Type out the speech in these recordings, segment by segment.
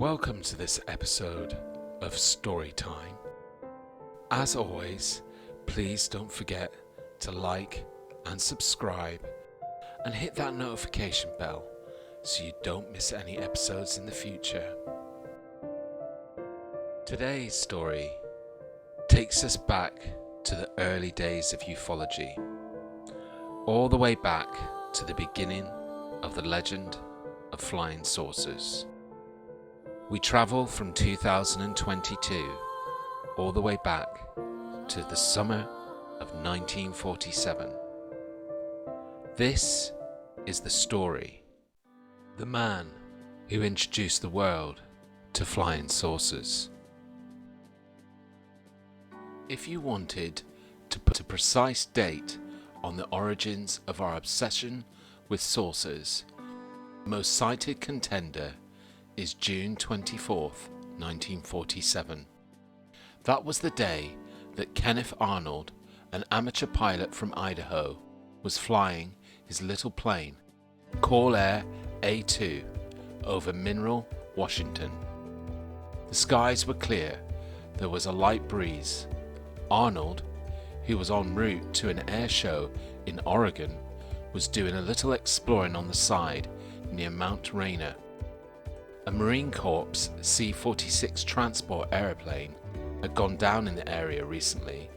Welcome to this episode of Storytime. As always, please don't forget to like and subscribe and hit that notification bell so you don't miss any episodes in the future. Today's story takes us back to the early days of ufology, all the way back to the beginning of the legend of flying saucers. We travel from 2022 all the way back to the summer of 1947. This is the story, the man who introduced the world to flying saucers. If you wanted to put a precise date on the origins of our obsession with saucers, the most cited contender is June 24th, 1947. That was the day that Kenneth Arnold, an amateur pilot from Idaho, was flying his little plane, Call Air A2, over Mineral, Washington. The skies were clear, there was a light breeze. Arnold, who was en route to an air show in Oregon, was doing a little exploring on the side near Mount Rainier. A Marine Corps C-46 transport aeroplane had gone down in the area recently,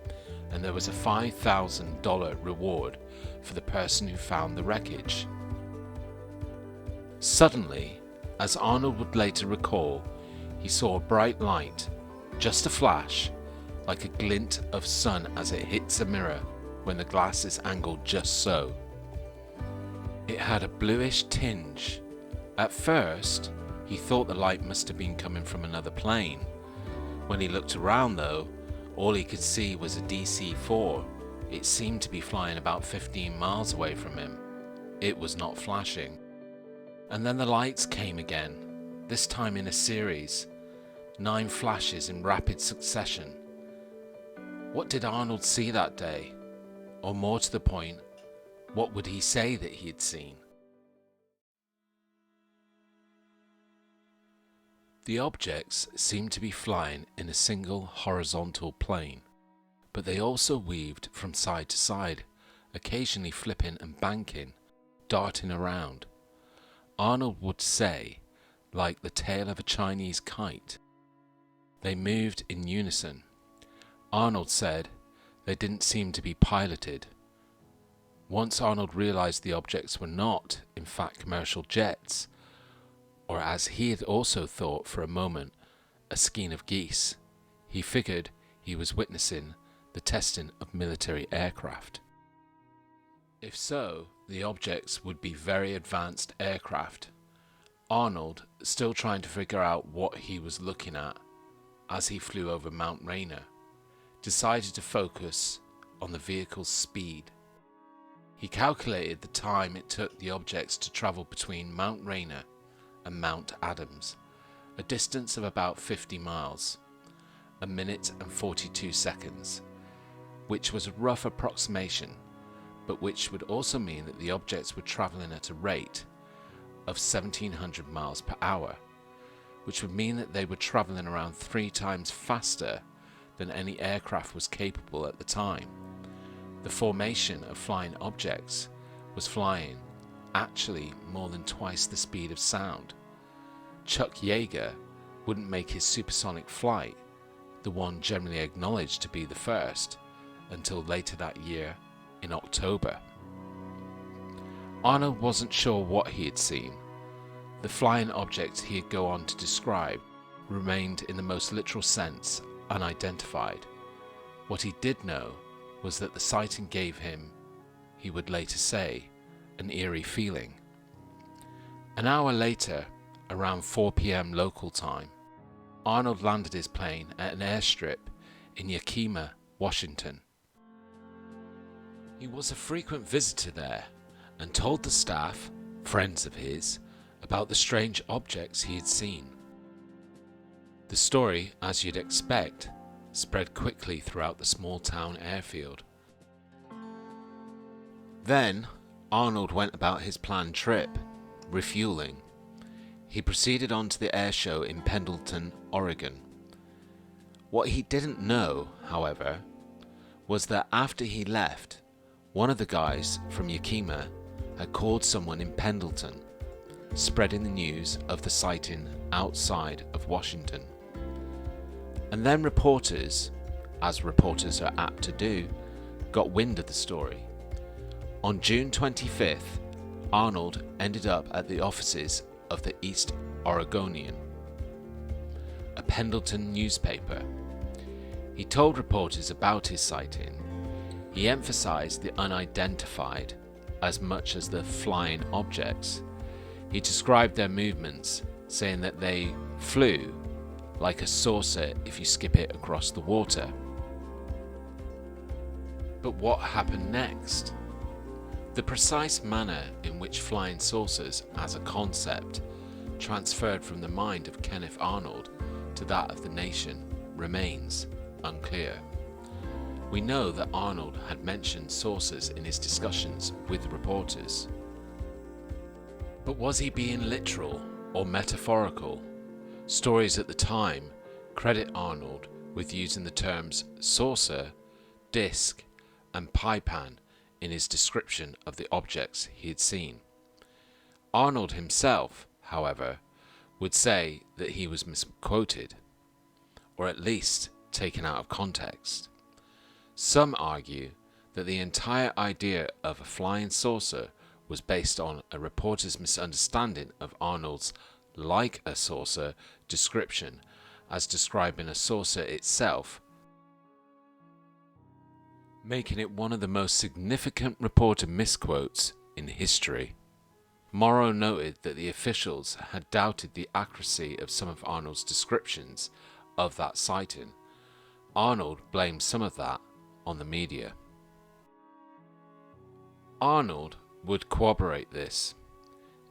and there was a $5,000 reward for the person who found the wreckage. Suddenly, as Arnold would later recall, he saw a bright light, just a flash, like a glint of sun as it hits a mirror when the glass is angled just so. It had a bluish tinge. At first, he thought the light must have been coming from another plane. When he looked around though, all he could see was a DC-4. It seemed to be flying about 15 miles away from him. It was not flashing. And then the lights came again, this time in a series, 9 flashes in rapid succession. What did Arnold see that day? Or more to the point, what would he say that he had seen? The objects seemed to be flying in a single horizontal plane, but they also weaved from side to side, occasionally flipping and banking, darting around. Arnold would say, like the tail of a Chinese kite. They moved in unison. Arnold said they didn't seem to be piloted. Once Arnold realized the objects were not, in fact, commercial jets, or as he had also thought for a moment, a skein of geese, he figured he was witnessing the testing of military aircraft. If so, the objects would be very advanced aircraft. Arnold, still trying to figure out what he was looking at as he flew over Mount Rainier, decided to focus on the vehicle's speed. He calculated the time it took the objects to travel between Mount Rainier and Mount Adams, a distance of about 50 miles, a minute and 42 seconds, which was a rough approximation, but which would also mean that the objects were traveling at a rate of 1700 miles per hour, which would mean that they were traveling around 3 times faster than any aircraft was capable at the time. The formation of flying objects was flying actually more than twice the speed of sound. Chuck Yeager wouldn't make his supersonic flight, the one generally acknowledged to be the first, until later that year in October. Arnold wasn't sure what he had seen. The flying objects he had go on to describe remained in the most literal sense unidentified. What he did know was that the sighting gave him, he would later say, an eerie feeling. An hour later, around 4 p.m. local time, Arnold landed his plane at an airstrip in Yakima, Washington. He was a frequent visitor there and told the staff, friends of his, about the strange objects he had seen. The story, as you'd expect, spread quickly throughout the small town airfield. Then Arnold went about his planned trip, refueling. he proceeded on to the air show in Pendleton, Oregon. What he didn't know, however, was that after he left, one of the guys from Yakima had called someone in Pendleton, spreading the news of the sighting outside of Washington. And then reporters, as reporters are apt to do, got wind of the story. On June 25th, Arnold ended up at the offices of the East Oregonian, a Pendleton newspaper. He told reporters about his sighting. He emphasized the unidentified as much as the flying objects. He described their movements, saying that they flew like a saucer if you skip it across the water. But what happened next? The precise manner in which flying saucers as a concept transferred from the mind of Kenneth Arnold to that of the nation remains unclear. We know that Arnold had mentioned saucers in his discussions with reporters. But was he being literal or metaphorical? Stories at the time credit Arnold with using the terms saucer, disc, and pie pan in his description of the objects he had seen. Arnold himself, however, would say that he was misquoted, or at least taken out of context. Some argue that the entire idea of a flying saucer was based on a reporter's misunderstanding of Arnold's like a saucer description as describing a saucer itself, making it one of the most significant reporter misquotes in history. Morrow noted that the officials had doubted the accuracy of some of Arnold's descriptions of that sighting. Arnold blamed some of that on the media. Arnold would corroborate this.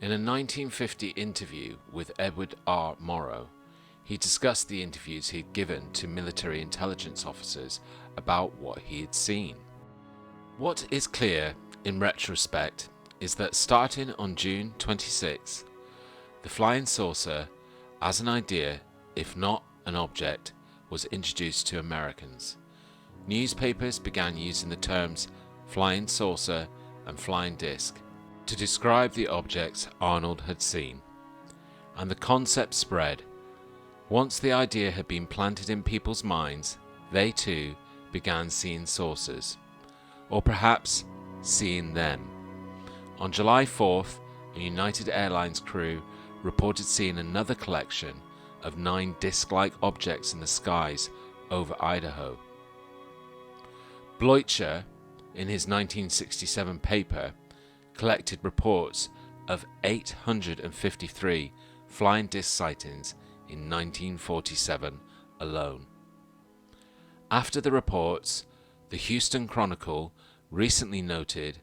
In a 1950 interview with Edward R. Morrow, he discussed the interviews he had given to military intelligence officers about what he had seen. What is clear in retrospect is that starting on June 26, the flying saucer, as an idea, if not an object, was introduced to Americans. Newspapers began using the terms flying saucer and flying disc to describe the objects Arnold had seen, and the concept spread. Once the idea had been planted in people's minds, they too began seeing saucers, or perhaps seeing them. On July 4th, a United Airlines crew reported seeing another collection of 9 disc-like objects in the skies over Idaho. Bleutcher, in his 1967 paper, collected reports of 853 flying disc sightings in 1947 alone. After the reports, the Houston Chronicle recently noted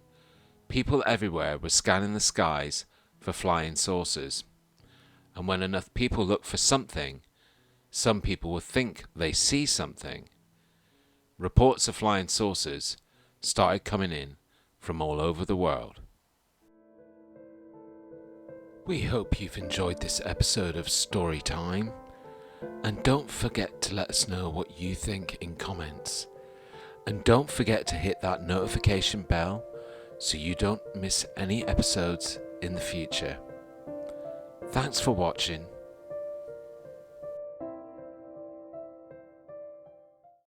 people everywhere were scanning the skies for flying saucers, and when enough people look for something, some people will think they see something. Reports of flying saucers started coming in from all over the world. We hope you've enjoyed this episode of Story Time, and don't forget to let us know what you think in comments, and don't forget to hit that notification bell so you don't miss any episodes in the future. Thanks for watching.